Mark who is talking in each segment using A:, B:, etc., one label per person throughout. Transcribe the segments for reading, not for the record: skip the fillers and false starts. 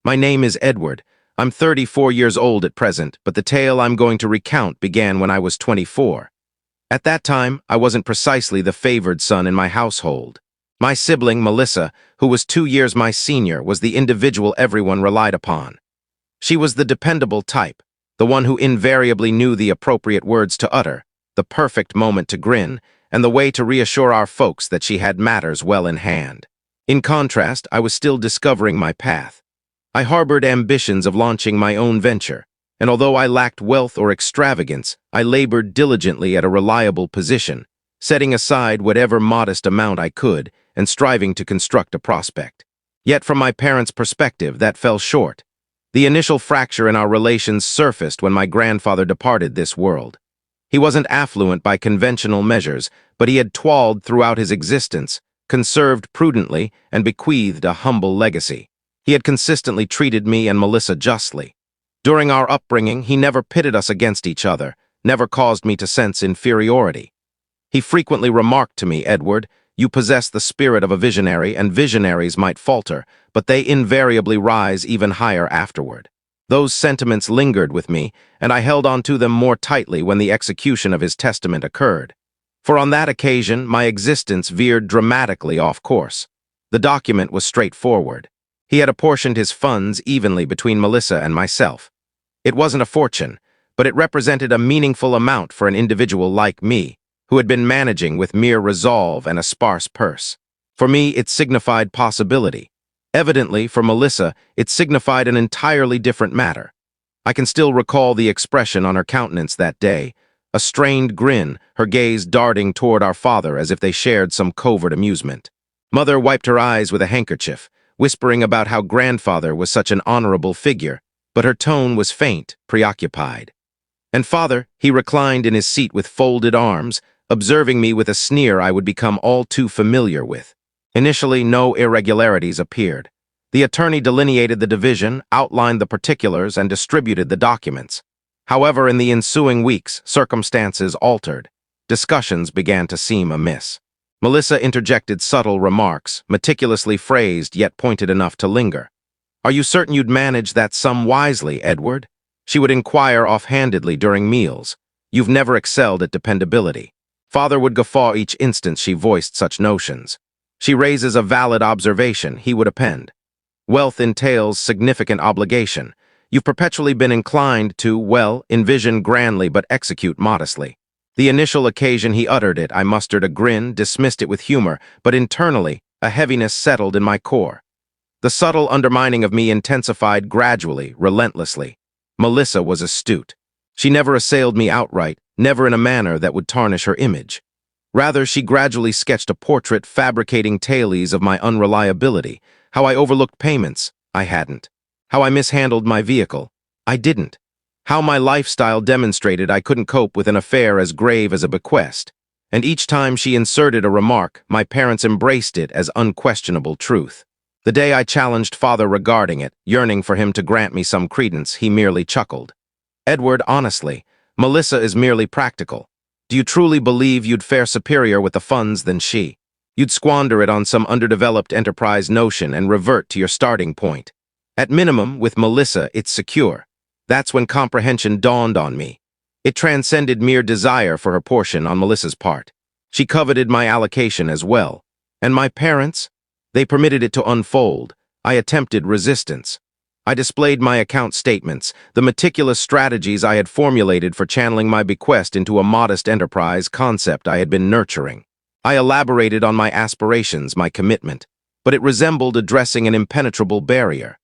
A: My name is Edward. I'm 34 years old at present, but the tale I'm going to recount began when I was 24. At that time, I wasn't precisely the favored son in my household. My sibling, Melissa, who was 2 years my senior, was the individual everyone relied upon. She was the dependable type, the one who invariably knew the appropriate words to utter, the perfect moment to grin, and the way to reassure our folks that she had matters well in hand. In contrast, I was still discovering my path. I harbored ambitions of launching my own venture, and although I lacked wealth or extravagance, I labored diligently at a reliable position, setting aside whatever modest amount I could and striving to construct a prospect. Yet from my parents' perspective, that fell short. The initial fracture in our relations surfaced when my grandfather departed this world. He wasn't affluent by conventional measures, but he had toiled throughout his existence, conserved prudently, and bequeathed a humble legacy. He had consistently treated me and Melissa justly. During our upbringing, he never pitted us against each other, never caused me to sense inferiority. He frequently remarked to me, "Edward, you possess the spirit of a visionary, and visionaries might falter, but they invariably rise even higher afterward." Those sentiments lingered with me, and I held on to them more tightly when the execution of his testament occurred. For on that occasion, my existence veered dramatically off course. The document was straightforward. He had apportioned his funds evenly between Melissa and myself. It wasn't a fortune, but it represented a meaningful amount for an individual like me, who had been managing with mere resolve and a sparse purse. For me, it signified possibility. Evidently, for Melissa, it signified an entirely different matter. I can still recall the expression on her countenance that day, a strained grin, her gaze darting toward our father as if they shared some covert amusement. Mother wiped her eyes with a handkerchief, whispering about how grandfather was such an honorable figure, but her tone was faint, preoccupied. And father, he reclined in his seat with folded arms, observing me with a sneer I would become all too familiar with. Initially, no irregularities appeared. The attorney delineated the division, outlined the particulars, and distributed the documents. However, in the ensuing weeks, circumstances altered. Discussions began to seem amiss. Melissa interjected subtle remarks, meticulously phrased yet pointed enough to linger. "Are you certain you'd manage that sum wisely, Edward?" She would inquire offhandedly during meals. "You've never excelled at dependability." Father would guffaw each instant she voiced such notions. "She raises a valid observation," he would append. "Wealth entails significant obligation. You've perpetually been inclined to, well, envision grandly but execute modestly." The initial occasion he uttered it, I mustered a grin, dismissed it with humor, but internally, a heaviness settled in my core. The subtle undermining of me intensified gradually, relentlessly. Melissa was astute. She never assailed me outright, never in a manner that would tarnish her image. Rather, she gradually sketched a portrait fabricating tales of my unreliability, how I overlooked payments, I hadn't. How I mishandled my vehicle, I didn't. How my lifestyle demonstrated I couldn't cope with an affair as grave as a bequest. And each time she inserted a remark, my parents embraced it as unquestionable truth. The day I challenged father regarding it, yearning for him to grant me some credence, he merely chuckled. "Edward, honestly, Melissa is merely practical. Do you truly believe you'd fare superior with the funds than she? You'd squander it on some underdeveloped enterprise notion and revert to your starting point. At minimum, with Melissa, it's secure." That's when comprehension dawned on me. It transcended mere desire for her portion on Melissa's part. She coveted my allocation as well. And my parents? They permitted it to unfold. I attempted resistance. I displayed my account statements, the meticulous strategies I had formulated for channeling my bequest into a modest enterprise concept I had been nurturing. I elaborated on my aspirations, my commitment, but it resembled addressing an impenetrable barrier.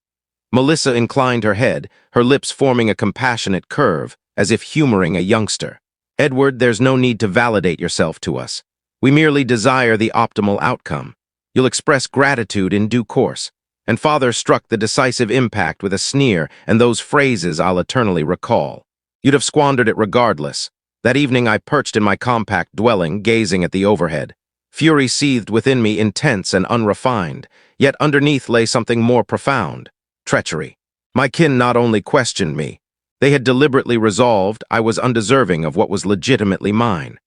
A: Melissa inclined her head, her lips forming a compassionate curve, as if humoring a youngster. "Edward, there's no need to validate yourself to us. We merely desire the optimal outcome. You'll express gratitude in due course." And father struck the decisive impact with a sneer and those phrases I'll eternally recall. "You'd have squandered it regardless." That evening I perched in my compact dwelling, gazing at the overhead. Fury seethed within me, intense and unrefined, yet underneath lay something more profound. Treachery. My kin not only questioned me, they had deliberately resolved I was undeserving of what was legitimately mine.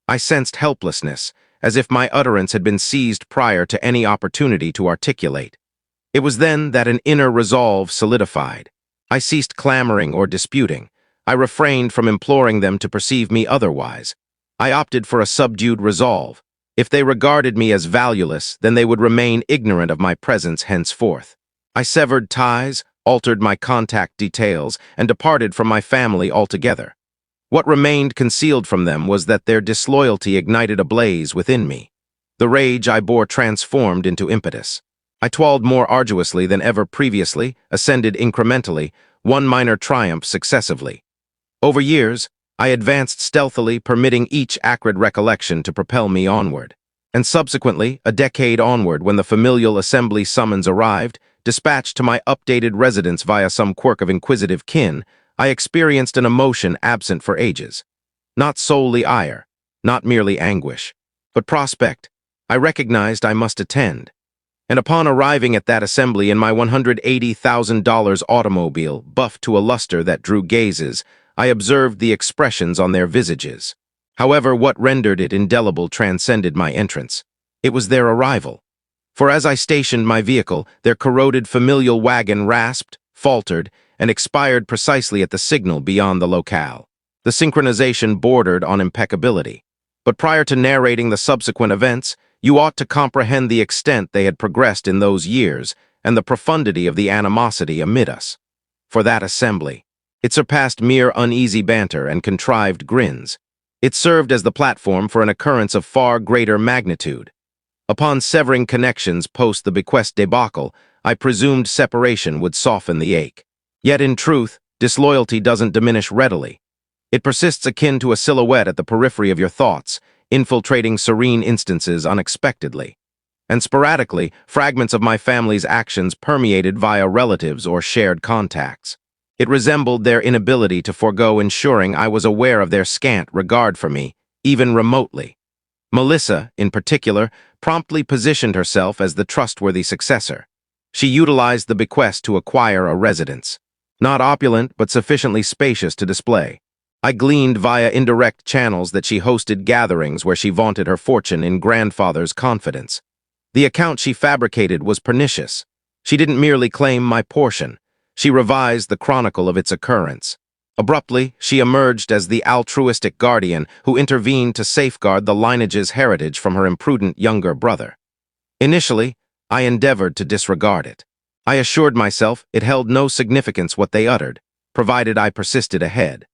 A: I sensed helplessness, as if my utterance had been seized prior to any opportunity to articulate. It was then that an inner resolve solidified. I ceased clamoring or disputing. I refrained from imploring them to perceive me otherwise. I opted for a subdued resolve. If they regarded me as valueless, then they would remain ignorant of my presence henceforth. I severed ties, altered my contact details, and departed from my family altogether. What remained concealed from them was that their disloyalty ignited a blaze within me. The rage I bore transformed into impetus. I toiled more arduously than ever previously, ascended incrementally, one minor triumph successively. Over years, I advanced stealthily, permitting each acrid recollection to propel me onward. And subsequently, a decade onward, when the familial assembly summons arrived, dispatched to my updated residence via some quirk of inquisitive kin, I experienced an emotion absent for ages. Not solely ire, not merely anguish, but prospect. I recognized I must attend. And upon arriving at that assembly in my $180,000 automobile, buffed to a luster that drew gazes, I observed the expressions on their visages. However, what rendered it indelible transcended my entrance. It was their arrival. For as I stationed my vehicle, their corroded familial wagon rasped, faltered, and expired precisely at the signal beyond the locale. The synchronization bordered on impeccability. But prior to narrating the subsequent events, you ought to comprehend the extent they had progressed in those years and the profundity of the animosity amid us. For that assembly, it surpassed mere uneasy banter and contrived grins. It served as the platform for an occurrence of far greater magnitude. Upon severing connections post the bequest debacle, I presumed separation would soften the ache. Yet in truth, disloyalty doesn't diminish readily. It persists akin to a silhouette at the periphery of your thoughts, infiltrating serene instances unexpectedly. And sporadically, fragments of my family's actions permeated via relatives or shared contacts. It resembled their inability to forego ensuring I was aware of their scant regard for me, even remotely. Melissa, in particular, promptly positioned herself as the trustworthy successor. She utilized the bequest to acquire a residence. Not opulent, but sufficiently spacious to display. I gleaned via indirect channels that she hosted gatherings where she vaunted her fortune in grandfather's confidence. The account she fabricated was pernicious. She didn't merely claim my portion. She revised the chronicle of its occurrence. Abruptly, she emerged as the altruistic guardian who intervened to safeguard the lineage's heritage from her imprudent younger brother. Initially, I endeavored to disregard it. I assured myself it held no significance what they uttered, provided I persisted ahead.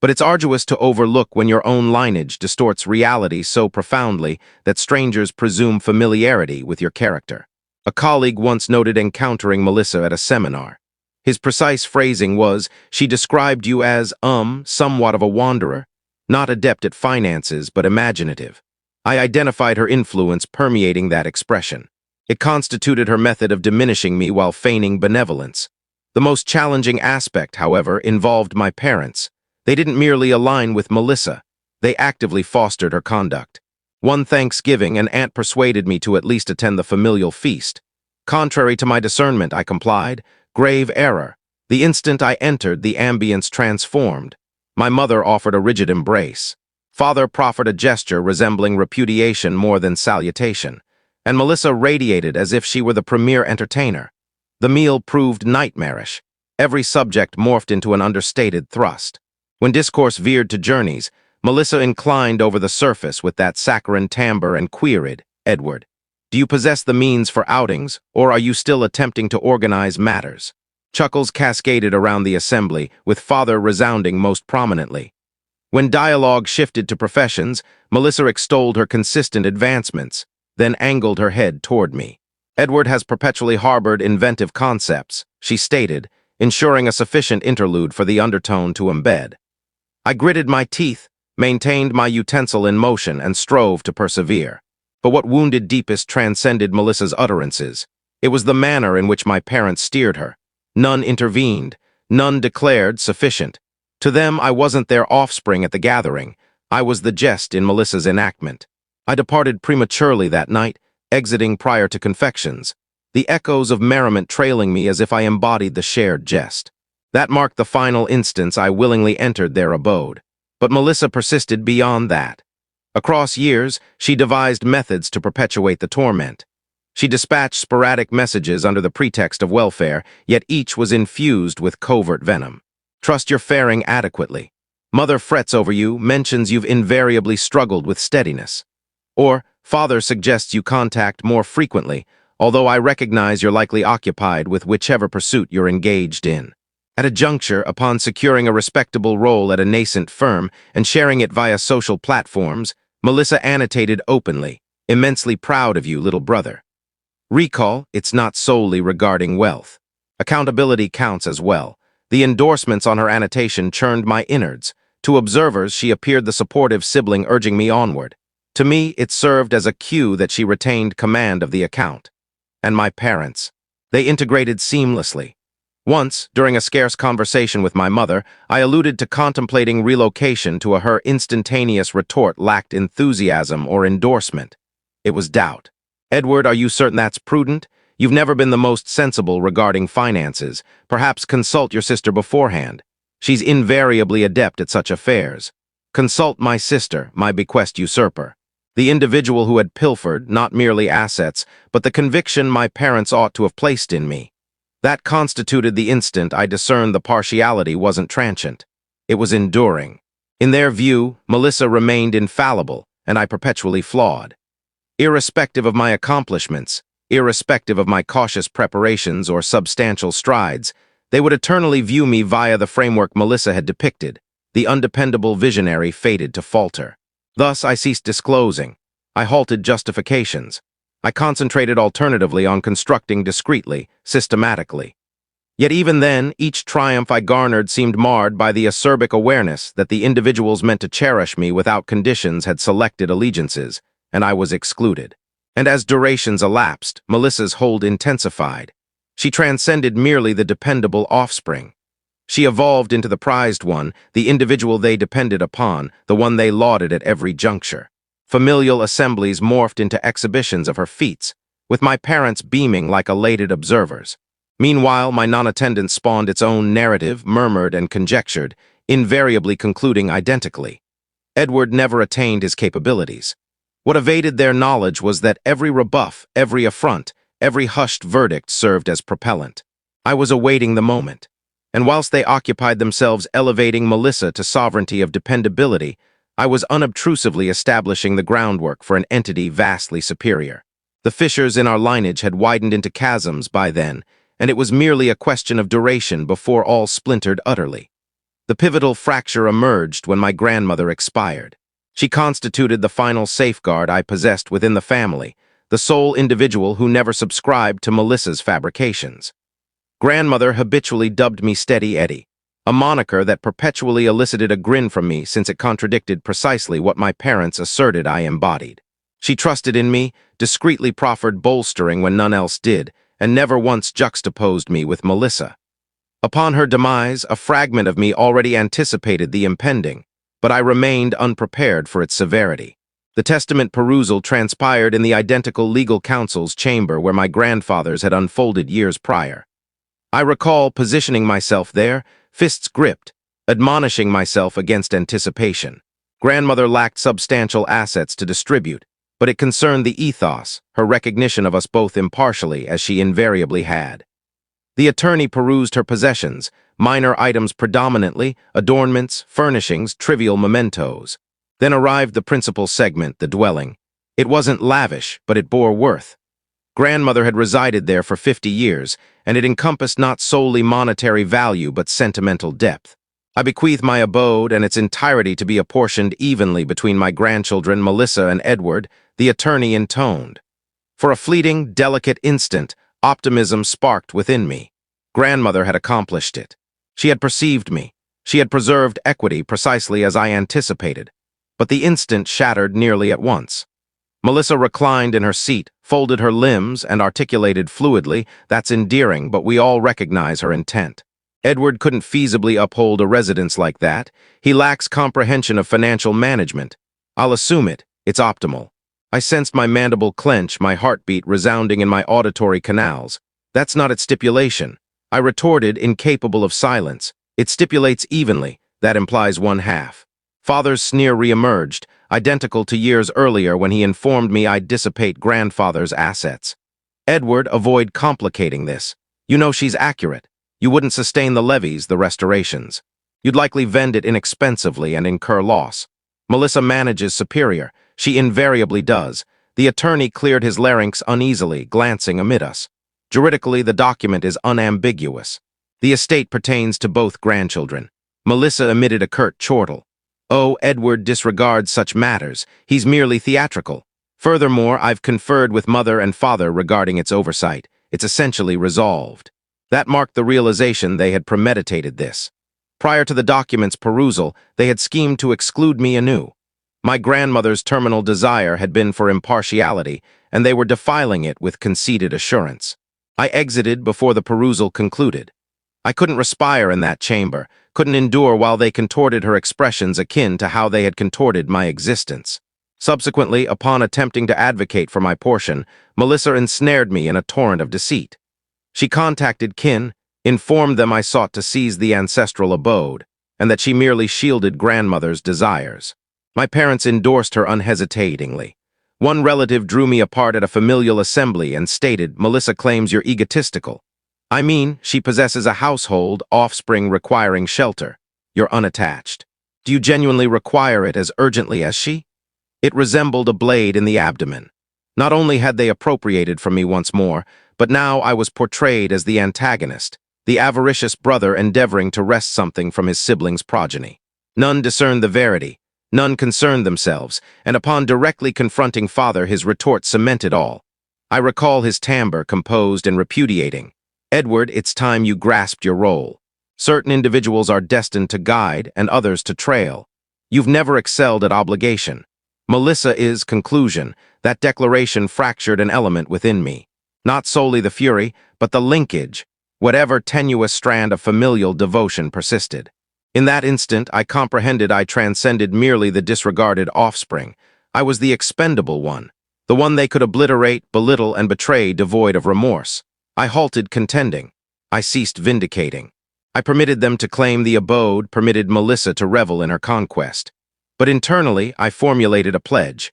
A: But it's arduous to overlook when your own lineage distorts reality so profoundly that strangers presume familiarity with your character. A colleague once noted encountering Melissa at a seminar. His precise phrasing was, "She described you as, somewhat of a wanderer, not adept at finances but imaginative." I identified her influence permeating that expression. It constituted her method of diminishing me while feigning benevolence. The most challenging aspect, however, involved my parents. They didn't merely align with Melissa, they actively fostered her conduct. One Thanksgiving, an aunt persuaded me to at least attend the familial feast. Contrary to my discernment, I complied. Grave error. The instant I entered, the ambience transformed. My mother offered a rigid embrace. Father proffered a gesture resembling repudiation more than salutation. And Melissa radiated as if she were the premier entertainer. The meal proved nightmarish. Every subject morphed into an understated thrust. When discourse veered to journeys, Melissa inclined over the surface with that saccharine timbre and queried, "Edward, do you possess the means for outings, or are you still attempting to organize matters?" Chuckles cascaded around the assembly, with father resounding most prominently. When dialogue shifted to professions, Melissa extolled her consistent advancements, then angled her head toward me. "Edward has perpetually harbored inventive concepts," she stated, ensuring a sufficient interlude for the undertone to embed. I gritted my teeth, maintained my utensil in motion, and strove to persevere. But what wounded deepest transcended Melissa's utterances. It was the manner in which my parents steered her. None intervened, none declared sufficient. To them, I wasn't their offspring at the gathering. I was the jest in Melissa's enactment. I departed prematurely that night, exiting prior to confections, the echoes of merriment trailing me as if I embodied the shared jest. That marked the final instance I willingly entered their abode. But Melissa persisted beyond that. Across years, she devised methods to perpetuate the torment. She dispatched sporadic messages under the pretext of welfare, yet each was infused with covert venom. Trust you're faring adequately. Mother frets over you, mentions you've invariably struggled with steadiness. Or, father suggests you contact more frequently, although I recognize you're likely occupied with whichever pursuit you're engaged in. At a juncture, upon securing a respectable role at a nascent firm and sharing it via social platforms, Melissa annotated openly, "Immensely proud of you, little brother." Recall, it's not solely regarding wealth. Accountability counts as well. The endorsements on her annotation churned my innards. To observers, she appeared the supportive sibling urging me onward. To me, it served as a cue that she retained command of the account. And my parents. They integrated seamlessly. Once, during a scarce conversation with my mother, I alluded to contemplating relocation to her instantaneous retort lacked enthusiasm or endorsement. It was doubt. "Edward, are you certain that's prudent? You've never been the most sensible regarding finances. Perhaps consult your sister beforehand. She's invariably adept at such affairs. Consult my sister, my bequest usurper." The individual who had pilfered, not merely assets, but the conviction my parents ought to have placed in me. That constituted the instant I discerned the partiality wasn't transient. It was enduring. In their view, Melissa remained infallible, and I perpetually flawed. Irrespective of my accomplishments, irrespective of my cautious preparations or substantial strides, they would eternally view me via the framework Melissa had depicted. The undependable visionary fated to falter. Thus, I ceased disclosing. I halted justifications. I concentrated alternatively on constructing discreetly, systematically. Yet even then, each triumph I garnered seemed marred by the acerbic awareness that the individuals meant to cherish me without conditions had selected allegiances, and I was excluded. And as durations elapsed, Melissa's hold intensified. She transcended merely the dependable offspring. She evolved into the prized one, the individual they depended upon, the one they lauded at every juncture. Familial assemblies morphed into exhibitions of her feats, with my parents beaming like elated observers. Meanwhile, my non-attendance spawned its own narrative, murmured and conjectured, invariably concluding identically. Edward never attained his capabilities. What evaded their knowledge was that every rebuff, every affront, every hushed verdict served as propellant. I was awaiting the moment. And whilst they occupied themselves elevating Melissa to sovereignty of dependability, I was unobtrusively establishing the groundwork for an entity vastly superior. The fissures in our lineage had widened into chasms by then, and it was merely a question of duration before all splintered utterly. The pivotal fracture emerged when my grandmother expired. She constituted the final safeguard I possessed within the family, the sole individual who never subscribed to Melissa's fabrications. Grandmother habitually dubbed me Steady Eddie, a moniker that perpetually elicited a grin from me since it contradicted precisely what my parents asserted I embodied. She trusted in me, discreetly proffered bolstering when none else did, and never once juxtaposed me with Melissa. Upon her demise, a fragment of me already anticipated the impending, but I remained unprepared for its severity. The testament perusal transpired in the identical legal counsel's chamber where my grandfathers had unfolded years prior. I recall positioning myself there, fists gripped, admonishing myself against anticipation. Grandmother lacked substantial assets to distribute, but it concerned the ethos, her recognition of us both impartially as she invariably had. The attorney perused her possessions, minor items predominantly, adornments, furnishings, trivial mementos. Then arrived the principal segment, the dwelling. It wasn't lavish, but it bore worth. Grandmother had resided there for 50 years, and it encompassed not solely monetary value but sentimental depth. I bequeath my abode and its entirety to be apportioned evenly between my grandchildren Melissa and Edward, the attorney intoned. For a fleeting, delicate instant, optimism sparked within me. Grandmother had accomplished it. She had perceived me. She had preserved equity precisely as I anticipated. But the instant shattered nearly at once. Melissa reclined in her seat, folded her limbs, and articulated fluidly, "That's endearing, but we all recognize her intent. Edward couldn't feasibly uphold a residence like that. He lacks comprehension of financial management. I'll assume it. It's optimal." I sensed my mandible clench, my heartbeat resounding in my auditory canals. "That's not its stipulation." I retorted, incapable of silence. "It stipulates evenly. That implies one half." Father's sneer reemerged, identical to years earlier when he informed me I'd dissipate grandfather's assets. Edward, avoid complicating this. You know she's accurate. You wouldn't sustain the levies, the restorations. You'd likely vend it inexpensively and incur loss. Melissa manages superior. She invariably does. The attorney cleared his larynx uneasily, glancing amid us. Juridically, the document is unambiguous. The estate pertains to both grandchildren. Melissa emitted a curt chortle. Oh, Edward disregards such matters. He's merely theatrical. Furthermore, I've conferred with mother and father regarding its oversight. It's essentially resolved. That marked the realization they had premeditated this. Prior to the document's perusal, they had schemed to exclude me anew. My grandmother's terminal desire had been for impartiality, and they were defiling it with conceited assurance. I exited before the perusal concluded. I couldn't respire in that chamber, couldn't endure while they contorted her expressions akin to how they had contorted my existence. Subsequently, upon attempting to advocate for my portion, Melissa ensnared me in a torrent of deceit. She contacted kin, informed them I sought to seize the ancestral abode, and that she merely shielded grandmother's desires. My parents endorsed her unhesitatingly. One relative drew me apart at a familial assembly and stated, "Melissa claims you're egotistical. I mean, she possesses a household, offspring requiring shelter. You're unattached. Do you genuinely require it as urgently as she?" It resembled a blade in the abdomen. Not only had they appropriated from me once more, but now I was portrayed as the antagonist, the avaricious brother endeavoring to wrest something from his sibling's progeny. None discerned the verity, none concerned themselves, and upon directly confronting father, his retort cemented all. I recall his timbre composed and repudiating. "Edward, it's time you grasped your role. Certain individuals are destined to guide and others to trail. You've never excelled at obligation. Melissa is conclusion." That declaration fractured an element within me. Not solely the fury, but the linkage, whatever tenuous strand of familial devotion persisted. In that instant, I comprehended I transcended merely the disregarded offspring. I was the expendable one, the one they could obliterate, belittle, and betray devoid of remorse. I halted contending. I ceased vindicating. I permitted them to claim the abode, permitted Melissa to revel in her conquest. But internally, I formulated a pledge.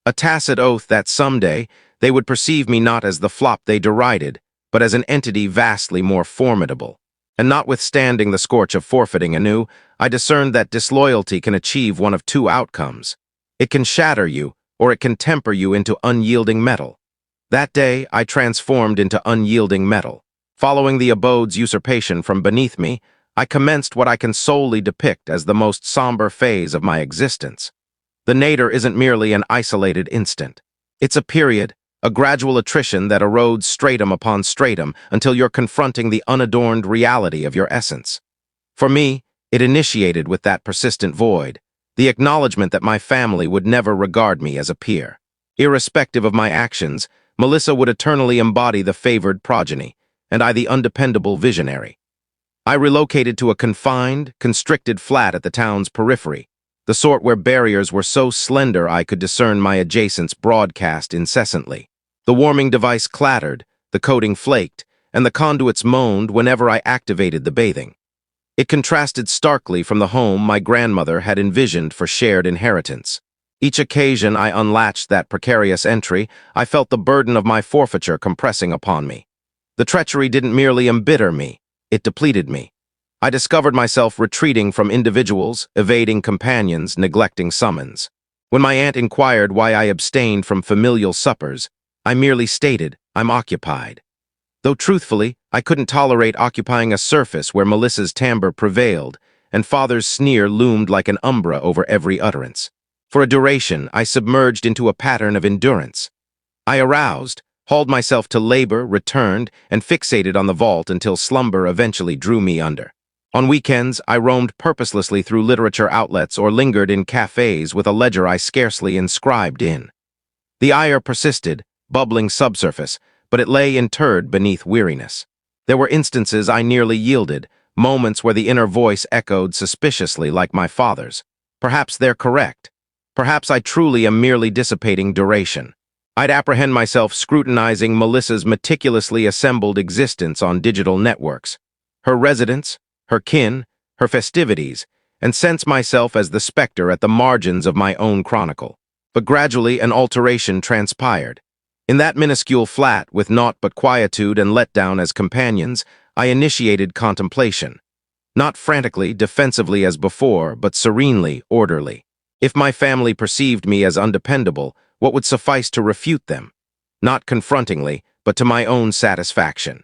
A: A tacit oath that someday they would perceive me not as the flop they derided, but as an entity vastly more formidable. And notwithstanding the scorch of forfeiting anew, I discerned that disloyalty can achieve one of two outcomes. It can shatter you, or it can temper you into unyielding metal. That day, I transformed into unyielding metal. Following the abode's usurpation from beneath me, I commenced what I can solely depict as the most somber phase of my existence. The nadir isn't merely an isolated instant. It's a period, a gradual attrition that erodes stratum upon stratum until you're confronting the unadorned reality of your essence. For me, it initiated with that persistent void, the acknowledgement that my family would never regard me as a peer. Irrespective of my actions, Melissa would eternally embody the favored progeny, and I the undependable visionary. I relocated to a confined, constricted flat at the town's periphery, the sort where barriers were so slender I could discern my adjacents broadcast incessantly. The warming device clattered, the coating flaked, and the conduits moaned whenever I activated the bathing. It contrasted starkly from the home my grandmother had envisioned for shared inheritance. Each occasion I unlatched that precarious entry, I felt the burden of my forfeiture compressing upon me. The treachery didn't merely embitter me, it depleted me. I discovered myself retreating from individuals, evading companions, neglecting summons. When my aunt inquired why I abstained from familial suppers, I merely stated, "I'm occupied." Though truthfully, I couldn't tolerate occupying a surface where Melissa's timbre prevailed, and father's sneer loomed like an umbra over every utterance. For a duration, I submerged into a pattern of endurance. I aroused, hauled myself to labor, returned, and fixated on the vault until slumber eventually drew me under. On weekends, I roamed purposelessly through literature outlets or lingered in cafes with a ledger I scarcely inscribed in. The ire persisted, bubbling subsurface, but it lay interred beneath weariness. There were instances I nearly yielded, moments where the inner voice echoed suspiciously like my father's. Perhaps they're correct. Perhaps I truly am merely dissipating duration. I'd apprehend myself scrutinizing Melissa's meticulously assembled existence on digital networks, her residence, her kin, her festivities, and sense myself as the specter at the margins of my own chronicle. But gradually an alteration transpired. In that minuscule flat, with naught but quietude and letdown as companions, I initiated contemplation. Not frantically, defensively as before, but serenely, orderly. If my family perceived me as undependable, what would suffice to refute them? Not confrontingly, but to my own satisfaction.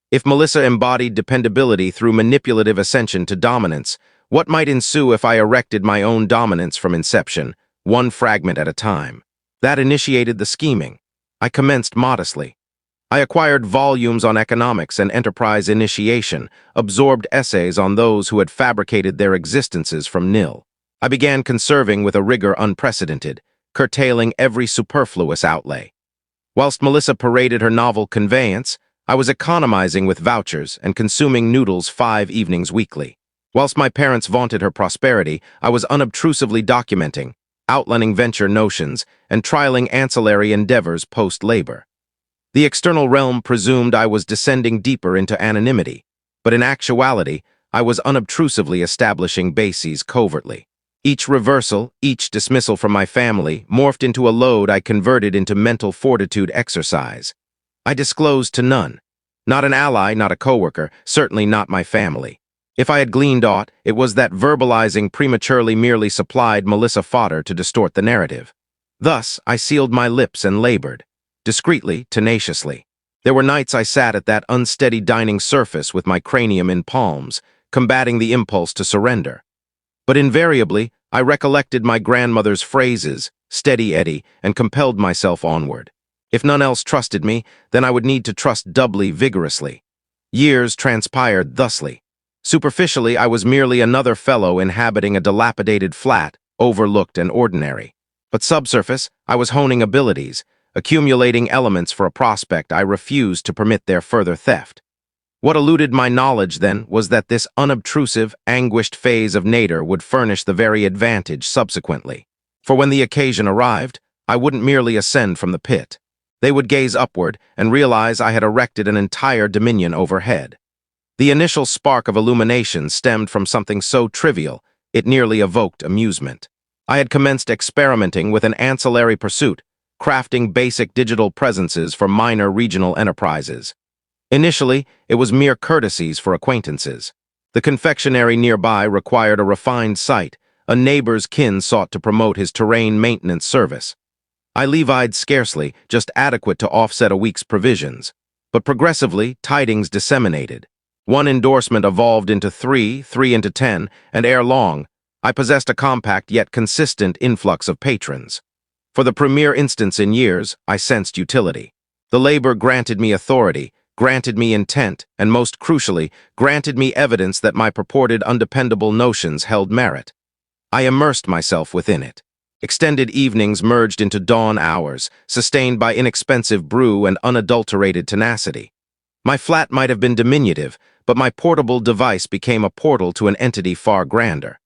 A: If Melissa embodied dependability through manipulative ascension to dominance, what might ensue if I erected my own dominance from inception, one fragment at a time? That initiated the scheming. I commenced modestly. I acquired volumes on economics and enterprise initiation, absorbed essays on those who had fabricated their existences from nil. I began conserving with a rigor unprecedented, curtailing every superfluous outlay. Whilst Melissa paraded her novel conveyance, I was economizing with vouchers and consuming noodles 5 evenings weekly. Whilst my parents vaunted her prosperity, I was unobtrusively documenting, outlining venture notions, and trialing ancillary endeavors post-labor. The external realm presumed I was descending deeper into anonymity, but in actuality, I was unobtrusively establishing bases covertly. Each reversal, each dismissal from my family, morphed into a load I converted into mental fortitude exercise. I disclosed to none. Not an ally, not a coworker, certainly not my family. If I had gleaned aught, it was that verbalizing prematurely merely supplied Melissa fodder to distort the narrative. Thus, I sealed my lips and labored. Discreetly, tenaciously. There were nights I sat at that unsteady dining surface with my cranium in palms, combating the impulse to surrender. But invariably, I recollected my grandmother's phrases, "Steady, Eddie," and compelled myself onward. If none else trusted me, then I would need to trust doubly vigorously. Years transpired thusly. Superficially, I was merely another fellow inhabiting a dilapidated flat, overlooked and ordinary. But subsurface, I was honing abilities, accumulating elements for a prospect I refused to permit their further theft. What eluded my knowledge, then, was that this unobtrusive, anguished phase of nadir would furnish the very advantage subsequently. For when the occasion arrived, I wouldn't merely ascend from the pit. They would gaze upward and realize I had erected an entire dominion overhead. The initial spark of illumination stemmed from something so trivial, it nearly evoked amusement. I had commenced experimenting with an ancillary pursuit, crafting basic digital presences for minor regional enterprises. Initially, it was mere courtesies for acquaintances. The confectionery nearby required a refined site. A neighbor's kin sought to promote his terrain maintenance service. I levied scarcely, just adequate to offset a week's provisions. But progressively, tidings disseminated. One endorsement evolved into three into 10, and ere long, I possessed a compact yet consistent influx of patrons. For the premier instance in years, I sensed utility. The labor granted me authority, granted me intent, and most crucially, granted me evidence that my purported undependable notions held merit. I immersed myself within it. Extended evenings merged into dawn hours, sustained by inexpensive brew and unadulterated tenacity. My flat might have been diminutive, but my portable device became a portal to an entity far grander.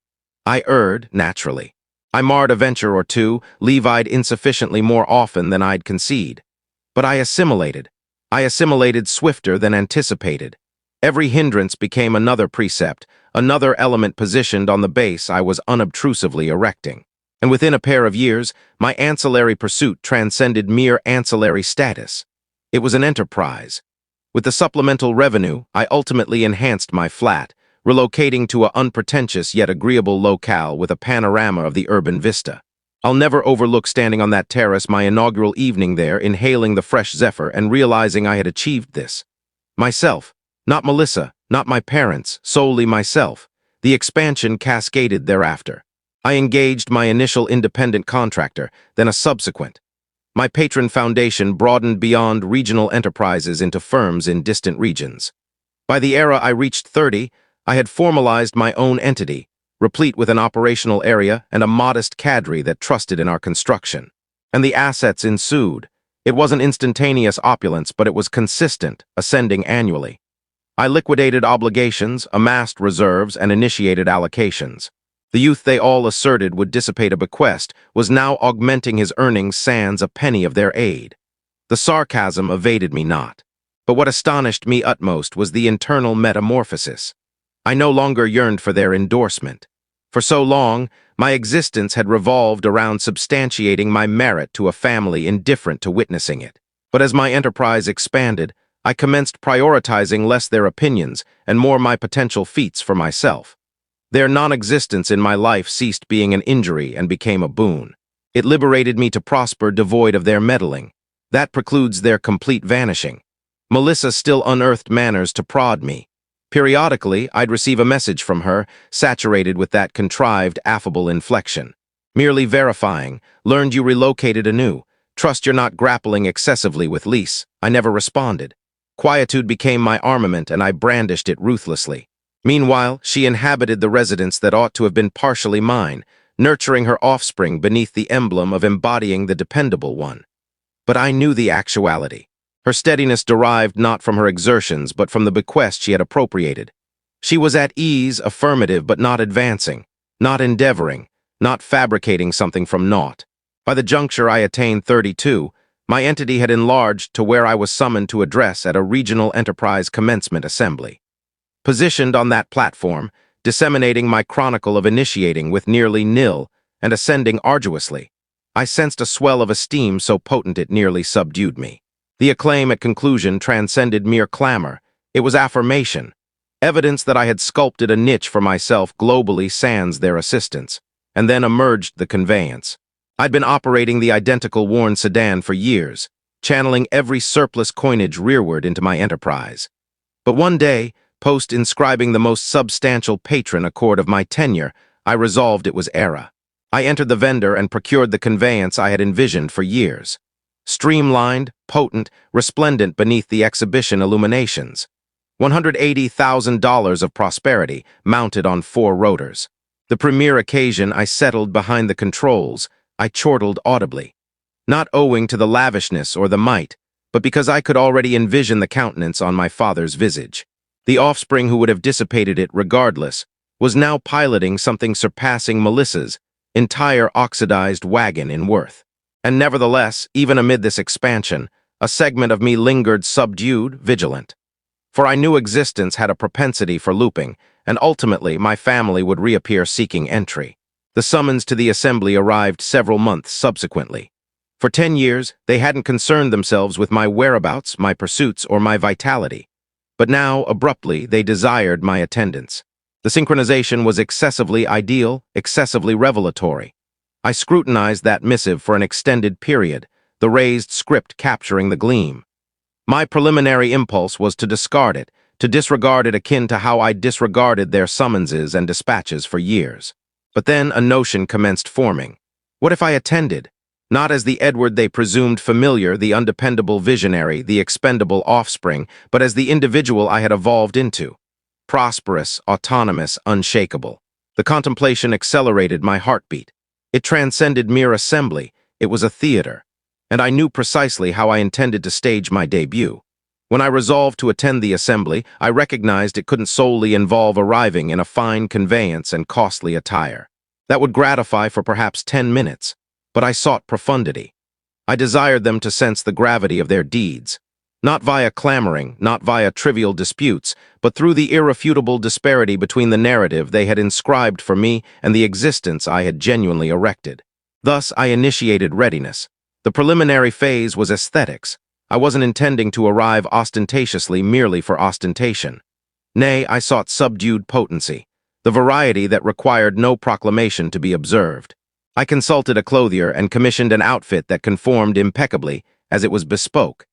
A: I erred, naturally. I marred a venture or two, levied insufficiently more often than I'd concede. But I assimilated. I assimilated swifter than anticipated. Every hindrance became another precept, another element positioned on the base I was unobtrusively erecting. And within a pair of years, my ancillary pursuit transcended mere ancillary status. It was an enterprise. With the supplemental revenue, I ultimately enhanced my flat, relocating to an unpretentious yet agreeable locale with a panorama of the urban vista. I'll never overlook standing on that terrace my inaugural evening there, inhaling the fresh zephyr and realizing I had achieved this. Myself, not Melissa, not my parents, solely myself. The expansion cascaded thereafter. I engaged my initial independent contractor, then a subsequent. My patron foundation broadened beyond regional enterprises into firms in distant regions. By the era I reached 30, I had formalized my own entity, replete with an operational area and a modest cadre that trusted in our construction. And the assets ensued. It wasn't instantaneous opulence, but it was consistent, ascending annually. I liquidated obligations, amassed reserves, and initiated allocations. The youth they all asserted would dissipate a bequest was now augmenting his earnings sans a penny of their aid. The sarcasm evaded me not. But what astonished me utmost was the internal metamorphosis. I no longer yearned for their endorsement. For so long, my existence had revolved around substantiating my merit to a family indifferent to witnessing it. But as my enterprise expanded, I commenced prioritizing less their opinions and more my potential feats for myself. Their non-existence in my life ceased being an injury and became a boon. It liberated me to prosper devoid of their meddling. That precludes their complete vanishing. Melissa still unearthed manners to prod me. Periodically, I'd receive a message from her, saturated with that contrived, affable inflection. Merely verifying, learned you relocated anew. Trust you're not grappling excessively with lease. I never responded. Quietude became my armament and I brandished it ruthlessly. Meanwhile, she inhabited the residence that ought to have been partially mine, nurturing her offspring beneath the emblem of embodying the dependable one. But I knew the actuality. Her steadiness derived not from her exertions, but from the bequest she had appropriated. She was at ease, affirmative, but not advancing, not endeavoring, not fabricating something from naught. By the juncture I attained 32, my entity had enlarged to where I was summoned to address at a regional enterprise commencement assembly. Positioned on that platform, disseminating my chronicle of initiating with nearly nil and ascending arduously, I sensed a swell of esteem so potent it nearly subdued me. The acclaim at conclusion transcended mere clamor. It was affirmation, evidence that I had sculpted a niche for myself globally sans their assistance, and then emerged the conveyance. I'd been operating the identical worn sedan for years, channeling every surplus coinage rearward into my enterprise. But one day, post-inscribing the most substantial patron accord of my tenure, I resolved it was era. I entered the vendor and procured the conveyance I had envisioned for years. Streamlined, potent, resplendent beneath the exhibition illuminations. $180,000 of prosperity mounted on 4 rotors. The premier occasion I settled behind the controls, I chortled audibly. Not owing to the lavishness or the might, but because I could already envision the countenance on my father's visage. The offspring who would have dissipated it regardless was now piloting something surpassing Melissa's entire oxidized wagon in worth. And nevertheless, even amid this expansion, a segment of me lingered subdued, vigilant. For I knew existence had a propensity for looping, and ultimately my family would reappear seeking entry. The summons to the assembly arrived several months subsequently. For 10 years, they hadn't concerned themselves with my whereabouts, my pursuits, or my vitality. But now, abruptly, they desired my attendance. The synchronization was excessively ideal, excessively revelatory. I scrutinized that missive for an extended period, the raised script capturing the gleam. My preliminary impulse was to discard it, to disregard it akin to how I disregarded their summonses and dispatches for years. But then a notion commenced forming. What if I attended? Not as the Edward they presumed familiar, the undependable visionary, the expendable offspring, but as the individual I had evolved into. Prosperous, autonomous, unshakable. The contemplation accelerated my heartbeat. It transcended mere assembly. It was a theater. And I knew precisely how I intended to stage my debut. When I resolved to attend the assembly, I recognized it couldn't solely involve arriving in a fine conveyance and costly attire. That would gratify for perhaps 10 minutes, but I sought profundity. I desired them to sense the gravity of their deeds, not via clamoring, not via trivial disputes, but through the irrefutable disparity between the narrative they had inscribed for me and the existence I had genuinely erected. Thus, I initiated readiness. The preliminary phase was aesthetics. I wasn't intending to arrive ostentatiously merely for ostentation. Nay, I sought subdued potency, the variety that required no proclamation to be observed. I consulted a clothier and commissioned an outfit that conformed impeccably, as it was bespoke.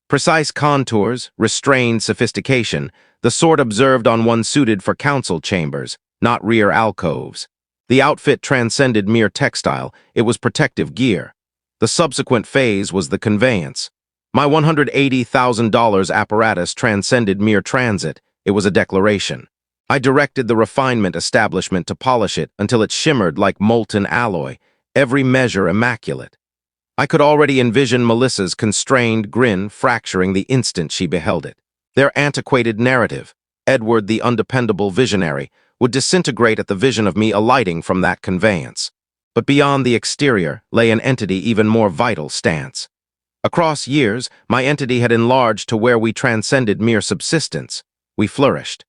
A: Precise contours, restrained sophistication, the sort observed on one suited for council chambers, not rear alcoves. The outfit transcended mere textile, it was protective gear. The subsequent phase was the conveyance. My $180,000 apparatus transcended mere transit, it was a declaration. I directed the refinement establishment to polish it until it shimmered like molten alloy, every measure immaculate. I could already envision Melissa's constrained grin fracturing the instant she beheld it. Their antiquated narrative, Edward the undependable visionary, would disintegrate at the vision of me alighting from that conveyance. But beyond the exterior lay an entity even more vital stance. Across years, my entity had enlarged to where we transcended mere subsistence. We flourished.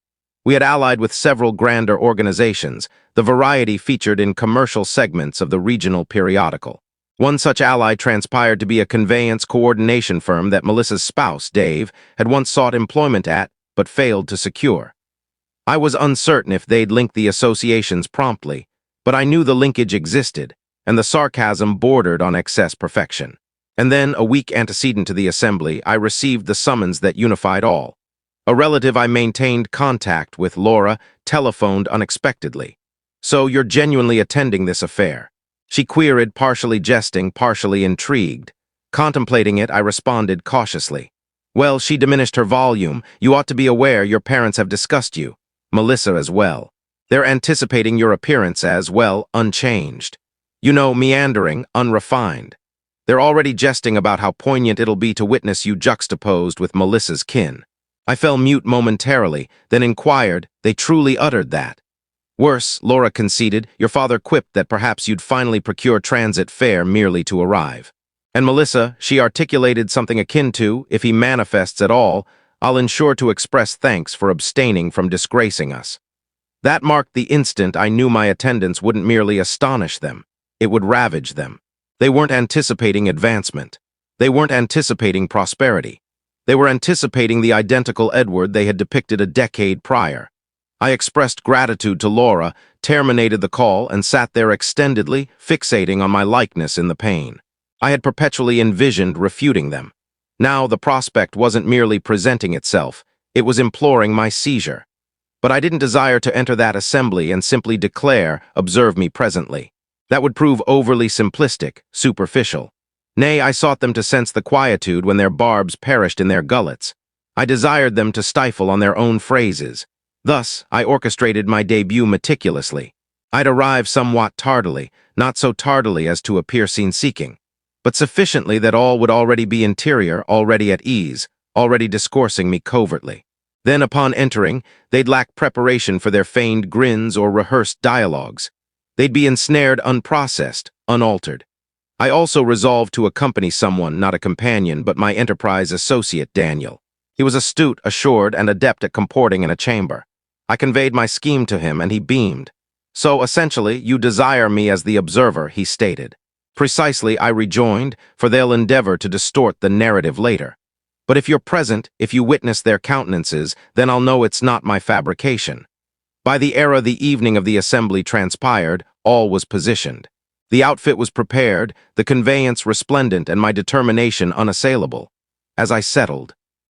A: We had allied with several grander organizations, the variety featured in commercial segments of the regional periodical. One such ally transpired to be a conveyance coordination firm that Melissa's spouse, Dave, had once sought employment at, but failed to secure. I was uncertain if they'd link the associations promptly, but I knew the linkage existed, and the sarcasm bordered on excess perfection. And then, a week antecedent to the assembly, I received the summons that unified all. A relative I maintained contact with, Laura, telephoned unexpectedly. "So you're genuinely attending this affair?" She queried, partially jesting, partially intrigued. Contemplating it, I responded cautiously. "Well," she diminished her volume, "you ought to be aware your parents have discussed you. Melissa as well. They're anticipating your appearance as, well, unchanged. You know, meandering, unrefined. They're already jesting about how poignant it'll be to witness you juxtaposed with Melissa's kin." I fell mute momentarily, then inquired, "They truly uttered that?" "Worse," Laura conceded, "your father quipped that perhaps you'd finally procure transit fare merely to arrive. And Melissa, she articulated something akin to, if he manifests at all, I'll ensure to express thanks for abstaining from disgracing us." That marked the instant I knew my attendance wouldn't merely astonish them, it would ravage them. They weren't anticipating advancement. They weren't anticipating prosperity. They were anticipating the identical Edward they had depicted a decade prior. I expressed gratitude to Laura, terminated the call, and sat there extendedly, fixating on my likeness in the pain. I had perpetually envisioned refuting them. Now the prospect wasn't merely presenting itself, it was imploring my seizure. But I didn't desire to enter that assembly and simply declare, "Observe me presently." That would prove overly simplistic, superficial. Nay, I sought them to sense the quietude when their barbs perished in their gullets. I desired them to stifle on their own phrases. Thus, I orchestrated my debut meticulously. I'd arrive somewhat tardily, not so tardily as to appear scene-seeking, but sufficiently that all would already be interior, already at ease, already discoursing me covertly. Then, upon entering, they'd lack preparation for their feigned grins or rehearsed dialogues. They'd be ensnared unprocessed, unaltered. I also resolved to accompany someone, not a companion, but my enterprise associate, Daniel. He was astute, assured, and adept at comporting in a chamber. I conveyed my scheme to him, and he beamed. "So, essentially, you desire me as the observer," he stated. "Precisely," I rejoined, "for they'll endeavor to distort the narrative later. But if you're present, if you witness their countenances, then I'll know it's not my fabrication." By the era the evening of the assembly transpired, all was positioned. The outfit was prepared, the conveyance resplendent, and my determination unassailable. As I settled,